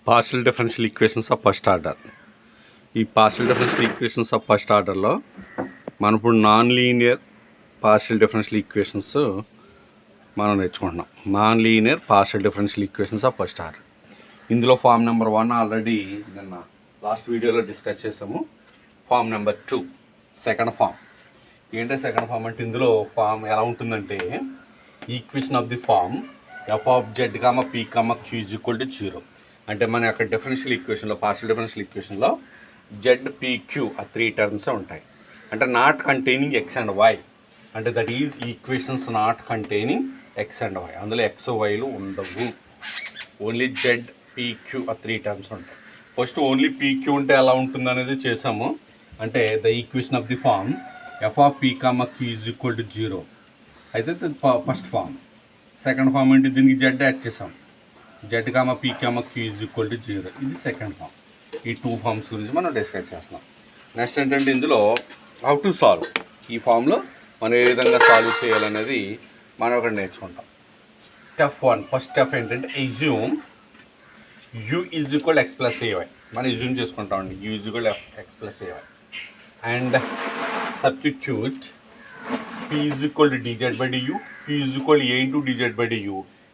Partial differential equations of first order. ఈ partial differential equations of first ఆర్డర్లో మనం ఇప్పుడు non linear partial differential equations మనం నేర్చుకుంటున్నాం. Non linear partial differential equations of first order. ఇందులో form number 1 already నిన్న last వీడియోలో discuss చేసాము. Form number 2 second form. ఏంటంటే సెకండ్ ఫామ్ అంటే ఇందులో ఫామ్ ఎలా ఉంటుందంటే equation of the form F of Z comma P comma Q is equal to 0. అంటే మన యొక్క డిఫరెన్షియల్ ఈక్వేషన్లో పార్షియల్ డిఫరెన్షియల్ ఈక్వేషన్లో జెడ్ పీ క్యూ ఆ 3 టర్మ్సే ఉంటాయి. అంటే not containing X and Y, అంటే that is equations not containing X and Y. అందులో ఎక్స్ వైలు ఉండవు, ఓన్లీ జెడ్ పీక్యూ ఆ 3 టర్మ్స్ ఉంటాయి. ఫస్ట్ ఓన్లీ పీక్యూ ఉంటే ఎలా ఉంటుంది అనేది చేసాము. అంటే the equation of the form F of P comma Q is equal to 0 అయితే ఫస్ట్ ఫామ్. సెకండ్ ఫామ్ ఏంటి, దీనికి జెడ్ యాడ్ చేసాం, Z comma P comma Q is equal to 0, ఇది సెకండ్ ఫామ్. ఈ 2 ఫామ్స్ గురించి మనం డిస్కస్ చేస్తున్నాం. Next ఏంటంటే ఇందులో హౌ టు సాల్వ్, ఈ ఫామ్లో మనం ఏ విధంగా సాల్వ్ చేయాలనేది మనం ఒకటి నేర్చుకుంటాం. స్టెప్ 1, ఫస్ట్ స్టెప్ ఏంటంటే assume u is equal X plus a Y. మనం ఎజ్యూమ్ చేసుకుంటామండి u is equal X plus ఏవై and substitute p is equal to dz by du, p is equal a into dz by du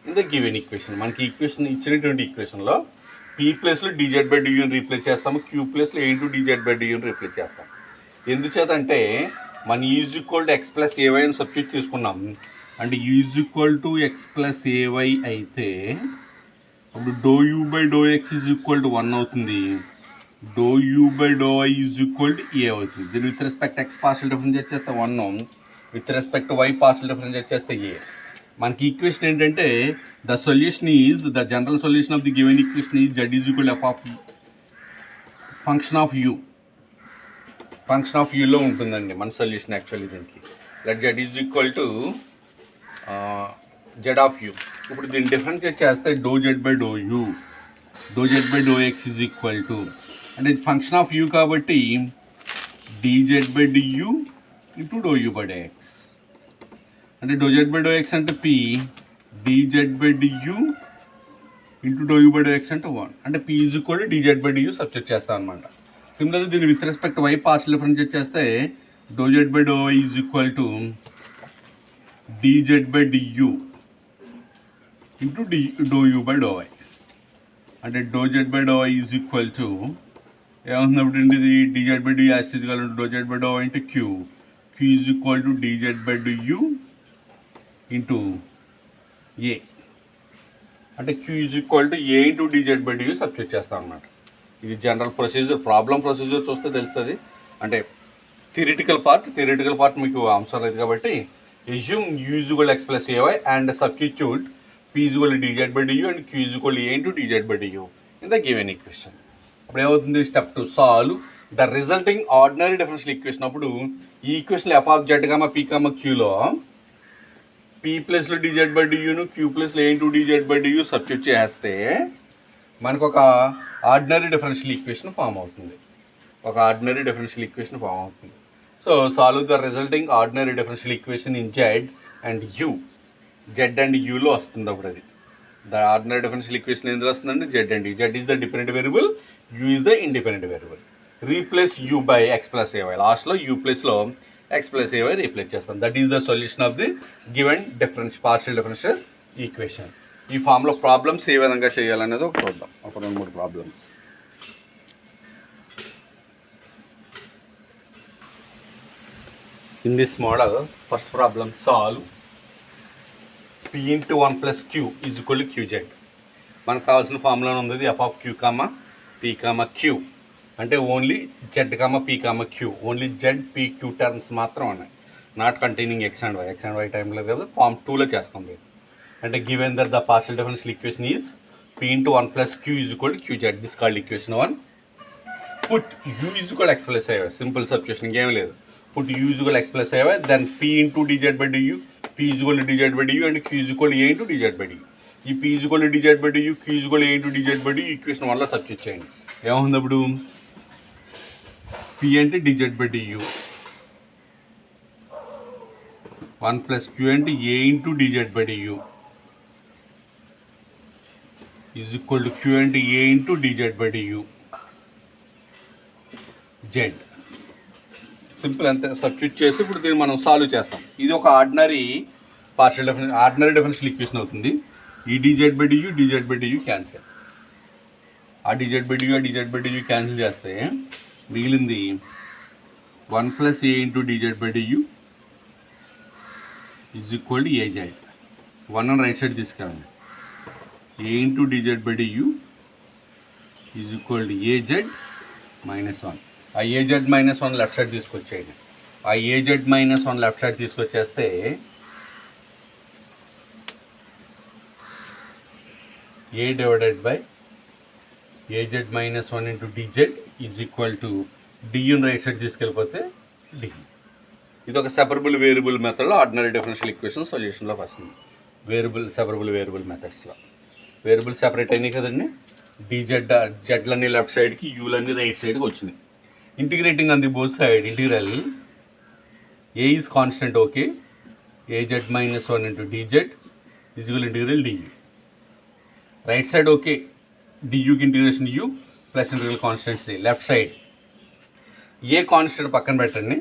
in the given equation. మనకి equation ఇచ్చినటువంటి ఈక్వేషన్లో p ప్లేస్లో dz by du ని replace చేస్తాము, q ప్లేస్లో a into dz by du ని replace చేస్తాం. ఎందుచేతంటే మన is equal to x plus a y అని సబ్స్టిట్యూట్ తీసుకున్నాం. అంటే is equal to x plus a y అయితే అప్పుడు do u by do x is equal to 1 అవుతుంది, do u by do y is equal to a అవుతుంది. దీని with respect x partial difference చేస్తే 1, with respect y partial difference చేస్తే a. మనకి equation ఏంటంటే the solution is the general solution of the given equation is z is equal F of function of u. Function of యూలో ఉంటుందండి మన solution actually దీనికి. Let z is equal to z of u. ఇప్పుడు దీన్ని differentiate చేస్తే do z by do u, do z by do x is equal to, అంటే function of u కాబట్టి dz by du into do u by do x. అంటే do z by do x అంటే p, dz by du into do u by do x అంటే 1. అంటే p is equal to dz by du substitute చేస్తాం అనమాట. సిమిలర్గా దీన్ని with respect y partial differentiate చేస్తే do z by do y is equal to dz by du into do u by do y. అంటే do z by do y is equal to ఏమవుతున్నప్పుడు అండి, ఇది dz by du as it is కావాలి, do z by do y into q, q is equal to dz by du into ఏ. అంటే Q is equal to A into dz by du substitute చేస్తాం అన్నమాట. ఇది general procedure, problem procedure చూస్తే తెలుస్తుంది. అంటే theoretical part మీకు అవసరం లేదు కాబట్టి assume u is equal X plus ఏవై and substitute p is equal dz by du and q is equal a into dz by du in the given equation. అప్పుడు ఏమవుతుంది, step 2 solve the resulting ordinary differential equation. అప్పుడు ఈ equation f of Z comma P comma క్యూలో p ప్లస్లో dz by duను q ప్లస్లో a into dz by du substitute చేస్తే మనకు ఒక ఆర్డినరీ డిఫరెన్షియల్ ఈక్వేషన్ ఫామ్ అవుతుంది. So solve the resulting ordinary differential equation in z and u. Z and యూలో వస్తుంది. అప్పుడు అది ద ఆర్డినరీ డిఫరెన్షియల్ ఈక్వేషన్ ఎందులో వస్తుందంటే z and u. Z is the dependent variable, u is the independent variable. Replace u by x plus a y, లాస్ట్లో u ప్లేస్లో x plus a y replace చేస్తాం. That is the solution of the given partial differential equation. ఈ ఫామ్లో problems ఏ విధంగా చేయాలనేది ఒక చూద్దాం. ఒక 2-3 problems. In this model first problem solve p into 1 plus q is equal to qz. మనకు కావాల్సిన ఫార్ములాలో ఉంది f of q comma P comma q. అంటే only z comma P comma q, only z P q terms మాత్రం ఉన్నాయి, not containing X and y time లేదు కదా. Form 2లో చేస్తుంది. అంటే given that the partial differential equation is p into 1 plus q is equal to qz. This called equation 1. Put u is equal X plus a y, simple substitution, ఇంకేం లేదు. Put u is equal X plus a y, then p into dz by du, p is equal to dz by du and q is equal a into dz by du. ఈ p is equal to dz by du, q is equal a into dz by du equation 1లో substitute చేయండి. ఏమవుతుంది అప్పుడు, p అంటే dz by du, 1 plus q అంటే a into dz by du is equal to q అంటే a into d z by d u z. Simple అంతే. Substitute చేసి ఇప్పుడు దీన్ని మనం సాల్వ్ చేస్తాం. ఇది ఒక ఆర్డినరీ డిఫరెన్షియల్ ఈక్వేషన్ అవుతుంది. ఈ డిజెడ్ బై డియూ క్యాన్సిల్. ఆ డిజెడ్ బై డియూ క్యాన్సిల్ చేస్తే మిగిలింది 1 plus a into d z by d u is equal to a z. 1 అని రైట్ సైడ్ తీసుకెళ్ళండి. A into d z by d u is equal to a z minus 1. ఆ a z minus 1 left side తీసుకొచ్చేయండి. ఆ a z minus 1 left side తీసుకొచ్చేస్తే a divided by a z minus 1 into d z is equal to డియూని right side తీసుకెళ్ళిపోతే d. ఇది ఒక separable variable మెథడ్లో ordinary differential equation సొల్యూషన్లోకి వస్తుంది. సెపరబుల్ వేరియబుల్ మెథడ్స్లో వేరియబుల్ సెపరేట్ అయినాయి కదండి. డిజెడ్ జెడ్లన్నీ లెఫ్ట్ సైడ్కి, యూలన్నీ రైట్ సైడ్కి వచ్చినాయి. Integrating on the both side integral a is constant okay a z minus 1 into d z is equal integral d u. Right side okay డియూకి integration u plus integral constants left side. A constant పక్కన పెట్టండి.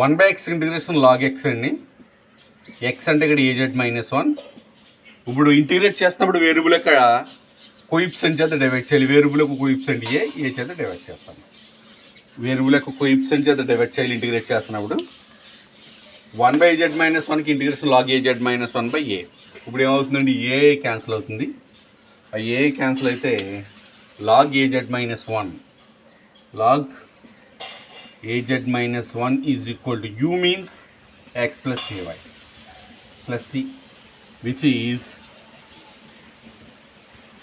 1/x integration log x అండి. X అంటే ఇక్కడ AZ minus 1. ఇప్పుడు integrate చేస్తున్నప్పుడు variable ఇక్కడ coefficient చేత డివైడ్ చేయాలి. వేరియబుల్ యొక్క కోఎఫిషియంట్ ఏ చేత డివైడ్ చేస్తాను. వేరియబుల్ యొక్క కోఎఫిషియంట్ చేత డివైడ్ చేయాలి ఇంటిగ్రేట్ చేస్తున్నప్పుడు. 1/z మైనస్ 1కి integration log AZ minus 1/a. ఇప్పుడు ఏమవుతుందండి, ఏ క్యాన్సిల్ అవుతుంది. ఆ ఏ క్యాన్సిల్ అయితే log AZ minus 1 log AZ minus 1 is equal to U means X plus ay plus c, which is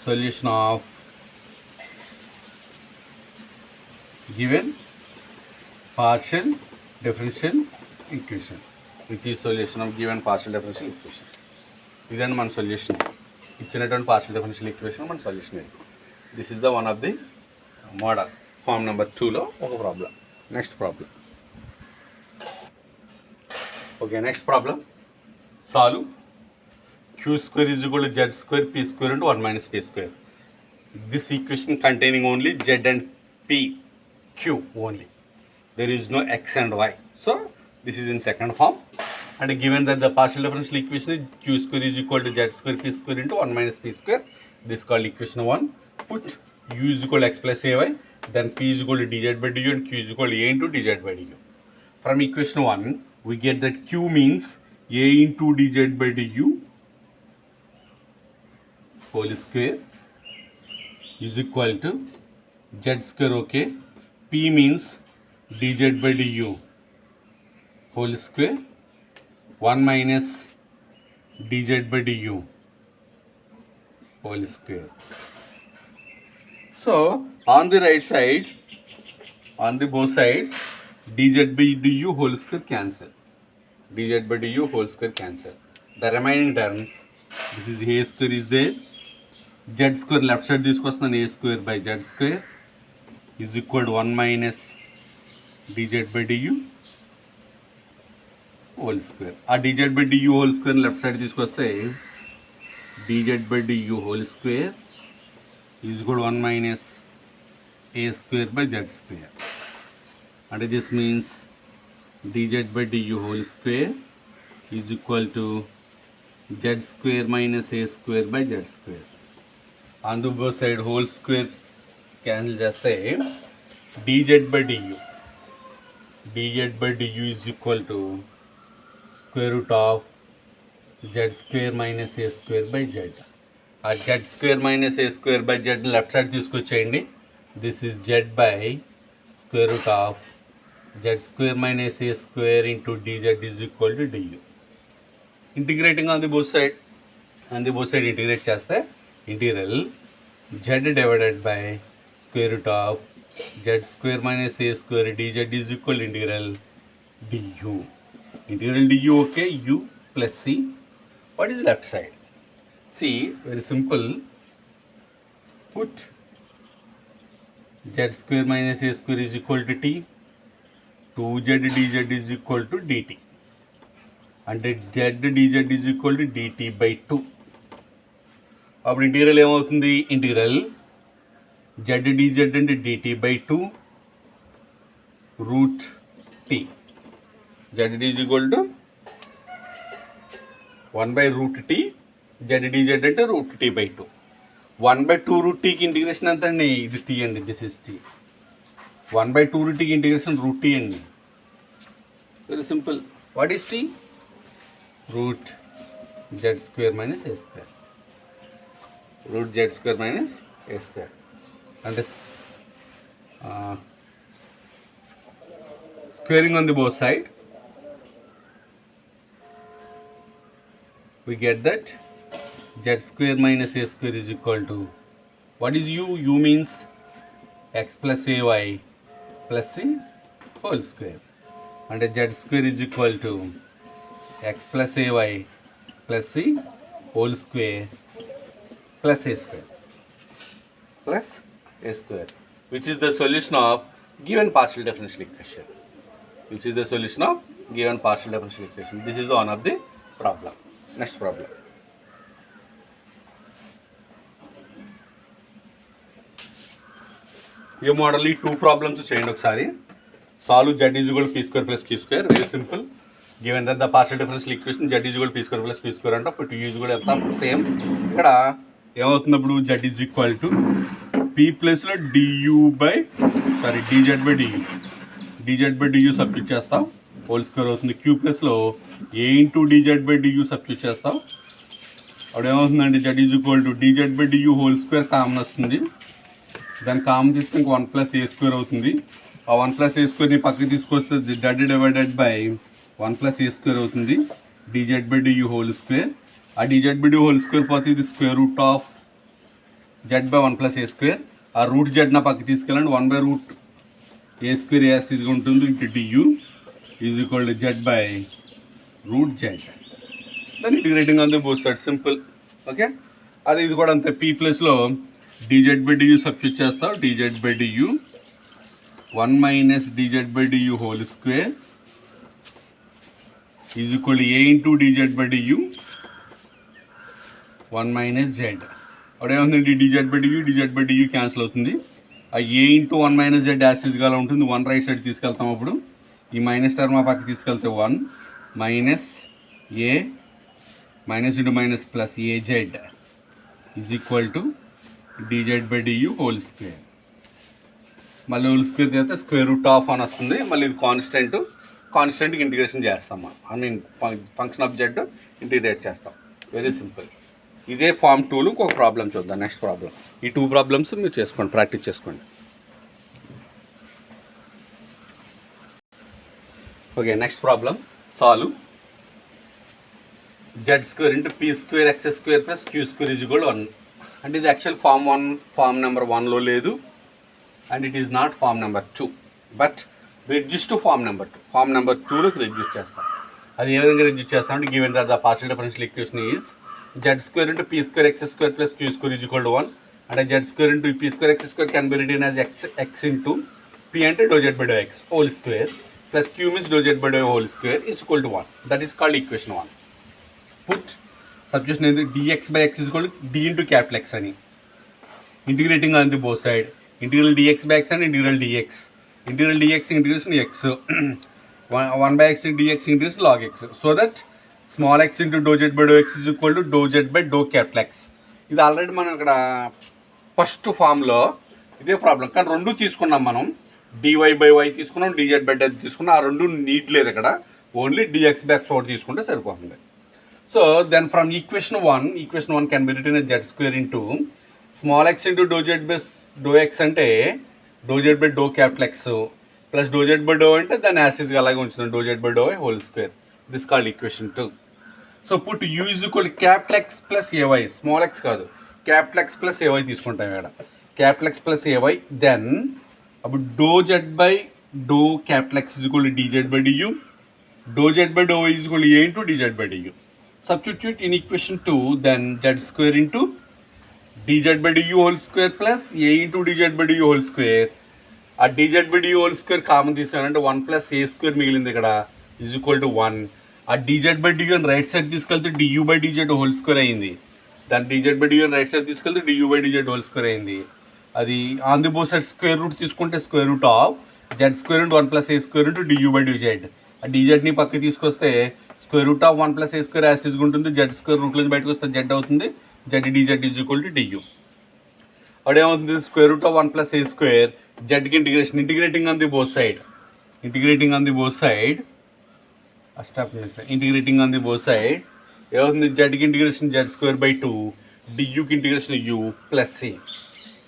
solution of given partial differential equation. ఇదండి మన solution. ఇచ్చినటువంటి partial differential equation మన solution ఇది. This is the one of the model form number 2లో ఒక problem. Next problem. Okay, next problem solve. q square is equal to z square p square into 1 minus p square. This equation containing only z and p, q only. There is no x and y. So this is in second form. And given that the partial differential equation is q square is equal to z square p square into 1 minus p square. This is called equation 1. Put u is equal to x plus ay. Then p is equal to dz by du and q is equal to a into dz by du. From equation 1, we get that q means a into dz by du whole square is equal to z square, okay. P means dz by du whole square 1 minus dz by du whole square. So on the right side, on the both sides, dz by du whole square cancel. dz by du whole square cancel. The remaining terms, this is a square is there. Z square left side తీసుకొస్తున్నాను. a square by z square is equal to 1 minus dz by du whole square. ఆ dz by du whole square left side తీసుకొస్తే dz by du whole square is equal to 1 minus a square by z square. And this means dz by du whole square is equal to z square minus a square by z square. On the both side whole square cancel చేస్తే dz by du is equal to square root of z square minus a square by z. ఆ z square minus a square by z left side తీసుకొచ్చేయండి. This is z by square root of z square minus a square into dz is equal to du. Integrating on the both side, integrate చేస్తే integral z divided by square root of z square minus a square dz is equal to integral du. Integral du, okay, u plus c. What is left side? See, very simple. Put z square minus a square is equal to t. 2z dz is equal to dt. And z dz is equal to dt by 2. అప్పుడు integral ఏమవుతుంది, integral z d z అంటే d t by 2 root t. Z is equal to 1/√t, z d z అంటే root t by 2. 1/2 root టీకి integration ఎంత అండి, ఇది t అండి, this is t. 1/2 root టీకి ఇంటిగ్రేషన్ రూట్ టీ అండి. Very simple. What is t? Root z square minus a square. Root z square minus a square అంటే squaring on the both side. We get that z square minus a square is equal to, what is u? U means x plus ay plus c whole square. And z square is equal to x plus ay plus c whole square plus a square plus a square, which is the solution of given partial differential equation. Which is the solution of given partial differential equation. This is one of the problem. Next problem. ये model ही 2 problems చేయండి ఒకసారి. Solve z is equal to p square plus q square. Very simple. Given that the partial differential equation z is equal to p square plus q square అంటే అప్పుడు 2 is equal ఎంత same. ఇక్కడ ఏమవుతున్నప్పుడు z is equal to p plus లో du by dz by du. dz by du substitute చేస్తాం, whole square అవుతుంది. q ప్లస్లో a into dz by du substitute చేస్తాం. అప్పుడు ఏమవుతుందండి, z is equal to dz by du whole square common వస్తుంది. దాన్ని common తీసుకుని 1 ప్లస్ ఏ స్క్వేర్ అవుతుంది. ఆ 1 ప్లస్ ఏ స్క్వేర్ని పక్కకి తీసుకొస్తే z divided by 1 plus A square అవుతుంది. dz by du whole square. ఆ dz by du whole square పోతే ఇది square root of z by 1 plus A square. ఆ రూట్ z నా పక్కకి తీసుకెళ్ళండి, 1/రూట్ ఏ స్క్వేర్ యాస్టీస్గా ఉంటుంది into du is equal to z by root z. దాన్ని integrating on the both side, simple. Okay, అదే ఇది కూడా అంతే. p ప్లస్లో dz బై du సబ్స్టిట్యూట్ చేస్తాం. dz by du 1 minus dz by du whole square is equal to a into dz by du 1 minus z. అప్పుడేమవుతుంది, dz by du cancel అవుతుంది. ఆ a into 1 minus z యాస్టీస్గా ఉంటుంది. 1 right side తీసుకెళ్తాం. అప్పుడు ఈ minus term ఆ పక్కకి తీసుకెళ్తే 1 minus A minus into minus plus az is equal to dz by du whole square. మళ్ళీ హోల్ స్క్వేర్ చేస్తే స్క్వేర్ రూట్ ఆఫ్ అని వస్తుంది. మళ్ళీ ఇది కాన్స్టెంట్కి ఇంటిగ్రేషన్ చేస్తాం. ఫంక్షన్ ఆఫ్ జెడ్ ఇంటిగ్రేట్ చేస్తాం. Very simple. ఇదే ఫామ్ 2లో ఇంకొక ప్రాబ్లం చూద్దాం. Next problem. ఈ 2 ప్రాబ్లమ్స్ మీరు చేసుకోండి, ప్రాక్టీస్ చేసుకోండి. Okay, next problem. Solve z square into p square x square plus q square is equal 1. అంటే ఇది యాక్చువల్ ఫామ్ నెంబర్ 1లో లేదు, and it is not form number 2, but reduce to form number 2. Form number 2లోకి reduce చేస్తాం. అది ఏ విధంగా reduce చేస్తాం అంటే, given that the partial differential equation is z square into p square x square plus q square is equal to 1. అంటే z square into p square x square can be written as x into p అంటే doe z by doe x whole square plus q means doe z by doe whole square is equal to 1. That is called equation 1. Put substitution ఏంటి, dx by x is equal to d into capital X అని. Integrating on the both side. Integral dx by x and integral dx. Integral dx integration x 1 by x dx integration log x. So that small x into doe z by doe x is equal to doe z by doe capital X. ఇది already మనం ఇక్కడ first ఫామ్లో ఇదే problem, కానీ రెండు తీసుకున్నాం మనం. dy by y తీసుకున్నాం, dz బై d తీసుకున్నాం. ఆ రెండు నీట్ లేదు ఇక్కడ, ఓన్లీ dx బై x ఒకటి తీసుకుంటే సరిపోతుంది. So then from equation 1 can be written as z square into small x into doe z by doe x అంటే doe z by doe capital X plus doe z by doe అంటే దాన్ని యాస్టీస్గా అలాగే ఉంచుతుంది, doe z by doe whole square. This called equation 2. So put u is equal capital X plus ay, small x కాదు, capital X plus ay తీసుకుంటాం ఇక్కడ. Capital X plus ay, then అప్పుడు doe z by doe capital X is equal dz by du, doe z by doe y is equal a into dz by du. Substitute in equation 2, then z square into dz by du whole square plus a into dz by du whole square. ఆ dz by du whole square common తీసానంటే 1 plus a square మిగిలింది ఇక్కడ is equal to 1. ఆ dz by du అని right side తీసుకెళ్తే du by dz whole square అయింది. దాన్ని dz by dy right side తీసుకెళ్తే du by dz whole square అయింది. అది on the both side square root తీసుకుంటే square root of z square into 1 plus a square into du by dz. ఆ dz ని పక్కకి తీసుకొస్తే square root of 1 plus a square as it ఉంటుంది. z square root నుంచి బయటకు వస్తే z అవుతుంది. z dz is equal to du. అదేమవుతుంది square root of 1 plus a square జెడ్కి integrating on the both side integrating on the both side ఏమవుతుంది జెడ్కి integration z square by 2 duకి ఇంటిగ్రేషన్ u ప్లస్ c.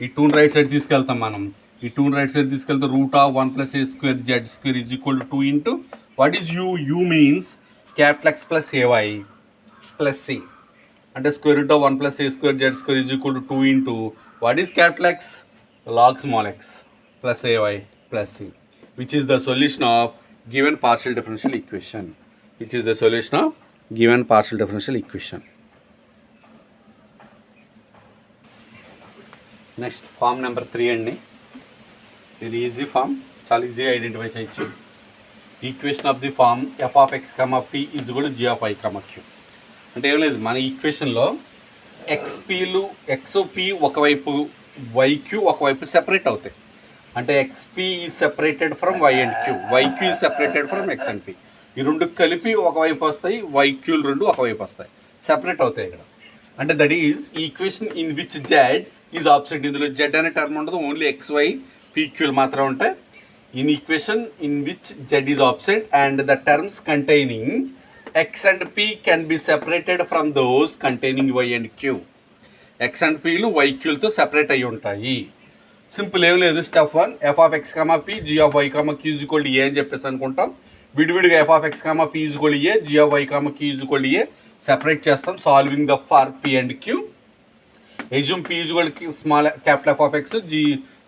ఈ 2 right side తీసుకెళ్తాం మనం. ఈ 2 right side తీసుకెళ్తే root of 1 plus a square z square is equal to 2 into what is u means capital X plus ay plus c. అంటే square root of 1 plus a square z square is equal to 2 into what is capital X log small x plus ay plus c, which is the solution of given partial differential equation. Next, form number 3 అండి. ఇది easy form, చాలా ఈజీగా identify చేయొచ్చు. Equation of the form f of x, p is equal to g of i, q. అంటే ఏం లేదు, మన ఈక్వేషన్లో xpలు xp ఒకవైపు yq ఒకవైపు సెపరేట్ అవుతాయి. అంటే xp is separated from y and q, yq is separated from x and p. ఈ రెండు కలిపి ఒకవైపు వస్తాయి, yqలు రెండు ఒకవైపు వస్తాయి, సెపరేట్ అవుతాయి ఇక్కడ. అంటే that is equation in which z is absent. ఇందులో z అనే టర్మ్ ఉండదు, ఓన్లీ xy pqలు మాత్రం ఉంటాయి. In equation in which z is absent and the terms containing x and p can be separated from those containing y and q. x and pలు yqలతో separate అయ్యి ఉంటాయి. Simple ఏం లేదు. Step 1 f of x, p g of y, q is equal to a అని చెప్పేసి అనుకుంటాం. విడివిడిగా f of x, p is equal to a, g of y, q is equal to a separate చేస్తాం. Solving the for p and q. assume p is equal to small capital f of x,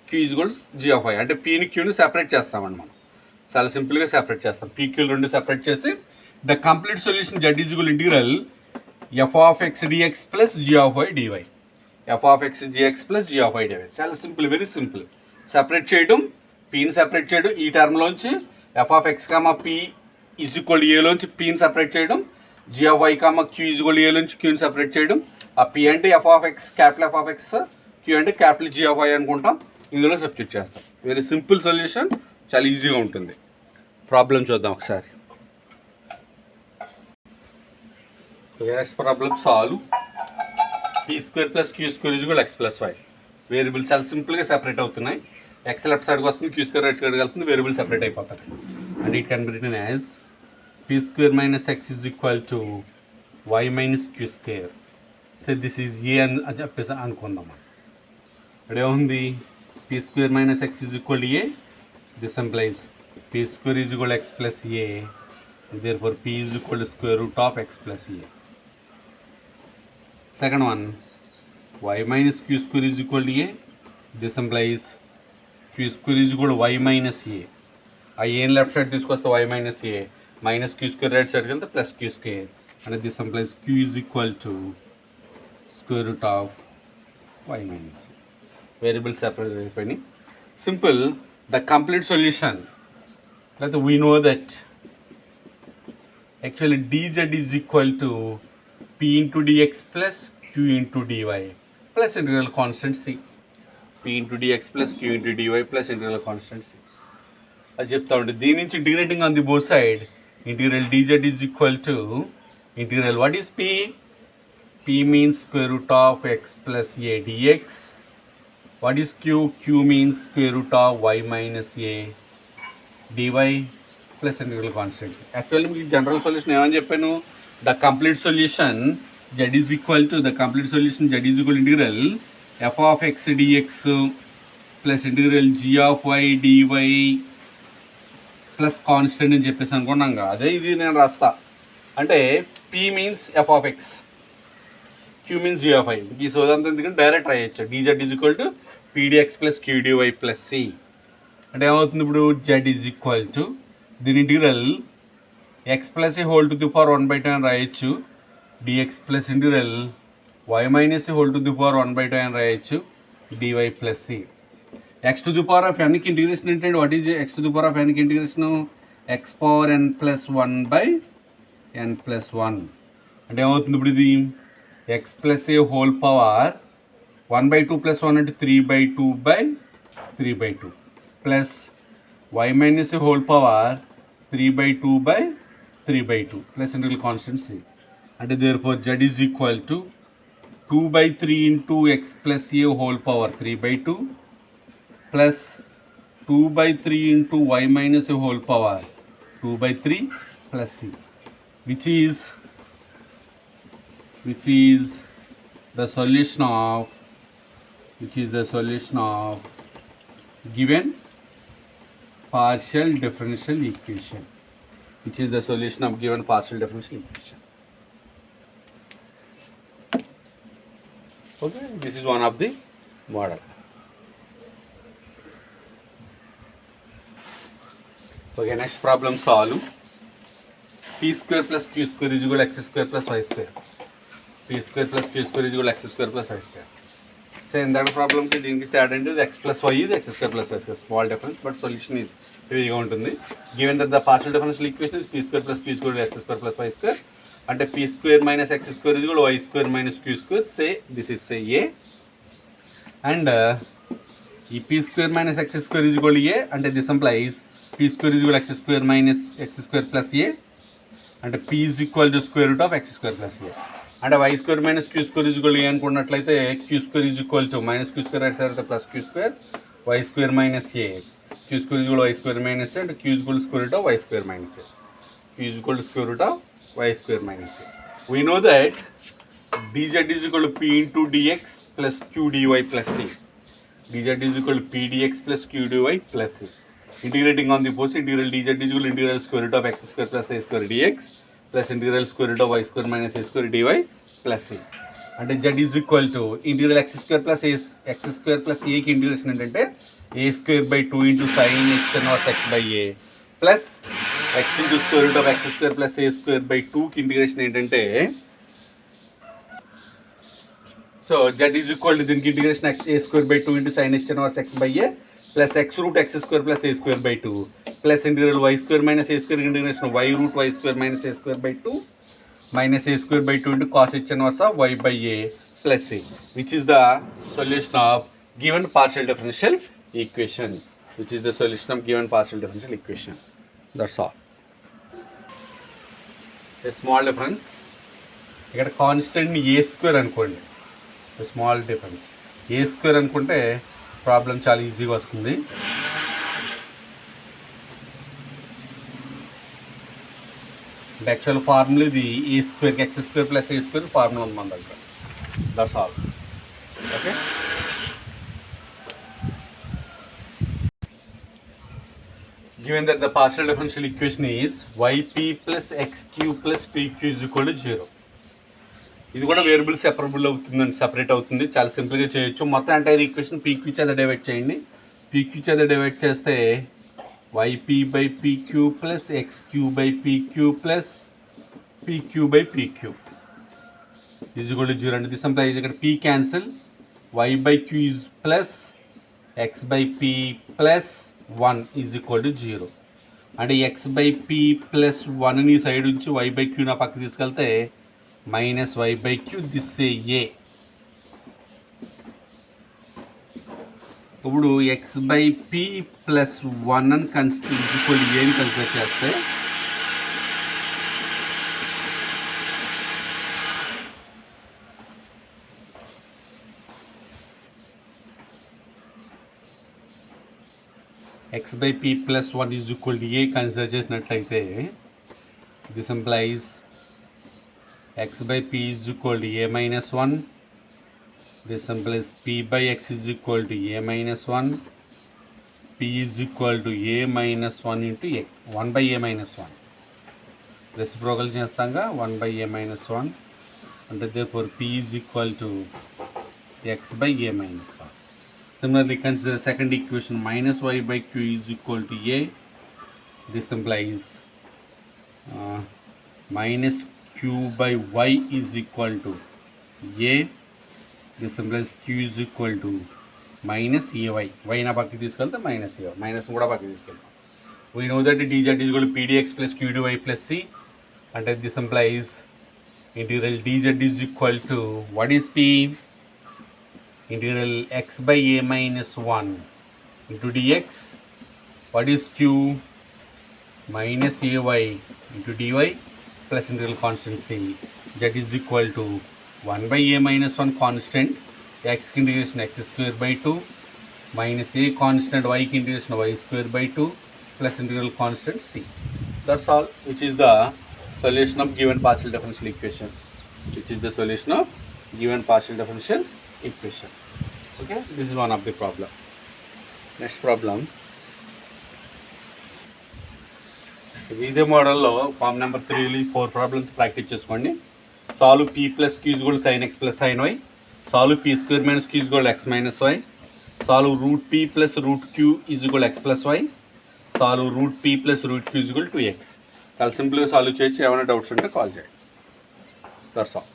q is equal to g of y. అంటే pని qని separate చేస్తామండి మనం. చాలా సింపుల్గా separate చేస్తాం. p qలు రెండు separate చేసి the complete solution z is equal to integral f of x dx plus g of y dy. f of x dx plus g of y dy. చాలా simple, very simple. Separate చేయడం, pని separate చేయడం, ఈ టర్మ్లోంచి f of x, p is equal to a లోంచి pని separate చేయడం, g of y, q is equal to a లోంచి qని separate చేయడం. ఆ p అంటే f of x, capital f of x, q అంటే క్యాపిటల్ g of y అనుకుంటాం. ఇందులో substitute చేస్తాం. వెరీ సింపుల్ సొల్యూషన్, చాలా ఈజీగా ఉంటుంది. ప్రాబ్లం చూద్దాం ఒకసారి. Next problem solve. p square plus q square is equal to x plus y. Variable చాలా సింపుల్గా సెపరేట్ అవుతున్నాయి. x లెఫ్ట్ సైడ్కి వస్తుంది, q స్క్వేర్ రైట్ సైడ్కి వెళ్తుంది, వేరియబుల్ సెపరేట్ అయిపోతాయి. And it can be written as p square minus x is equal to y minus q square. So this is a అని చెప్పేసి అనుకుందాం. ఇక్కడ ఏముంది, p square minus x is equal to a. This implies p square is equal x plus a. therefore p is equal to square root of x plus a. Second one, y minus q square is equal to a. This implies q square is equal to y minus a. I in left side తీసుకొస్తే y minus a, minus q square right side వెళ్తే plus q square. And this implies q is equal to square root of y minus a. Variable separate అయిపోయినాయి. Simple. The complete solution. Like we know that actually dz is equal to p into dx plus q into dy plus integral constant c. p into dx plus q into dy plus integral constant c. అది చెప్తా ఉంటే దీని నుంచి integrating on the both side integral dz is equal to integral what is p? p means square root of x plus a dx. What is q? q means square root of y minus a dy plus integral constant. Actually మీకు general solution ఏమని చెప్పాను, the complete solution z is equal to integral f of x dx plus integral g of y dy plus constant అని చెప్పేసి అనుకున్నాం కదా. అదే ఇది నేను రాస్తా. అంటే p means f of x, q means g of y. ఈ సోదంతా ఎందుకంటే డైరెక్ట్ రాయొచ్చు. dz is equal to p dx plus q dy plus c. అంటే ఏమవుతుంది ఇప్పుడు, z is equal to దీని integral x plus a whole to the power 1/2 అని రాయొచ్చు, dx plus integral y minus a whole to the power 1/2 అని రాయొచ్చు, dy plus c. x to the power of nకి integration ఏంటంటే, what is x to the power of nకి integration, x power n plus 1/n plus 1. అంటే ఏమవుతుంది ఇప్పుడు, ఇది x plus a whole power 1 by 2 plus 1 అంటే 3 by 2 by 3 by 2 plus y minus a whole power 3 by 2 by 3 by 2 plus integral constant c. And therefore z is equal to 2 by 3 into x plus a whole power 3 by 2 plus 2 by 3 into y minus a whole power 2 by 3 plus c, which is the solution of given partial differential equation. Okay, this is one of the model. Okay, next problem solve. P square plus q square is equal to x square plus y square. P square plus q square is equal to x square plus y square. So in that problem ki deeniki teda ante x plus y is x square plus y square. Small difference, but solution is very untundi. Given that the partial differential equation is p square plus q square is x square plus y square, ante p square minus x square is equal to y square minus q square. Say this is say a, and p square minus x square is equal to a, ante this implies p square is equal to x square minus x square plus a, and p is equal to square root of x square plus a. And y square minus q square is equal to a అనుకున్నట్లయితే q square is equal to minus q square right side plus q square, y square minus a, q square is equal to y square minus a, and q is equal to square root of y square minus a. Q is equal to square root of y square minus a. We know that dz is equal to p into dx plus q dy plus c. dz is equal to p dx plus q dy plus c. Integrating on the both, integral dz is equal to integral square root of x square plus a square dx plus integral square root of y square minus a square dy plus c. And z is equal to integral x square plus a की integration ఏంటంటే a square by 2 into sin x inverse x by a plus x into square root of x square plus a square by 2 की integration ఏంటంటే, so z is equal to దీనికి integration a square by 2 into sin x inverse x by a plus x root x square plus a square by 2 plus integral y square minus a square integration y root y square minus a square by 2 minus a square by 2 into cos h inverse of y by a plus a, which is the solution of given partial differential equation. That's all. A small difference. ఇక్కడ constant a square అనుకోండి. A small difference. a square అనుకుంటే problem చాలా ఈజీగా వస్తుంది. Actual formula ఇది ఏ స్క్వేర్కి X square plus ఏ square formula ఉంది మన దగ్గర. That's all. Okay, given that the partial differential equation is yp plus xq plus pq is equal to 0. ఇది కూడా వేరియబుల్ సెపరబుల్ అవుతుందండి, సెపరేట్ అవుతుంది. చాలా సింపుల్గా చేయొచ్చు. మొత్తం ఎంటైర్ ఈక్వేషన్ పీక్యూ చేత డివైడ్ చేయండి. పీక్యూ చేత డివైడ్ చేస్తే yp by pq plus xq by pq plus pq by pq is equal to 0. And this implies ఇక్కడ p cancel, y by q is plus x by p plus 1 is equal to 0. అంటే x by p plus 1ని side నుంచి y by q నా పక్క తీసుకెళ్తే minus y by q, this say a. ఇప్పుడు x by p plus 1 అని consider equal a ని consider చేస్తే x by p plus 1 is equal to a consider చేసినట్లయితే this implies x by p is equal to a minus 1. This implies p by x is equal to a minus 1. P is equal to a minus 1 into a, 1 by a minus 1. Reciprocal చేస్తాంగా 1 by a minus 1. And therefore p is equal to x by a minus 1. Similarly, consider second equation, minus y by q is equal to a. This implies minus q by y is equal to a. This implies q is equal to minus ay. Y na pakki తీసుకెళ్తే minus a, minus కూడా pakki తీసుకెళ్తాం. We know that dz is equal to p dx plus q dy plus c, and this implies integral dz is equal to, what is p? Integral x by a minus 1 into dx. What is q? Minus ay into dy plus integral constant c. Z is equal to 1 by a minus 1 constant, x integration x square by 2 minus a constant y integration y square by 2 plus integral constant c. That's all, which is the solution of given partial differential equation. Which is the solution of given partial differential equation. Okay, this is one of the problem. Next problem. ఇదే మోడల్లో form number 3 4 problems practice చేసుకోండి. Solve p plus q is equal sin x plus sin y. Solve p square minus q is equal x minus y. Solve root p plus root q is equal x plus y. Solve root p plus root q is equal 2x. చాలా సింపుల్గా solve చేయొచ్చు. ఏమైనా doubts ఉంటే call చేయండి. That's all.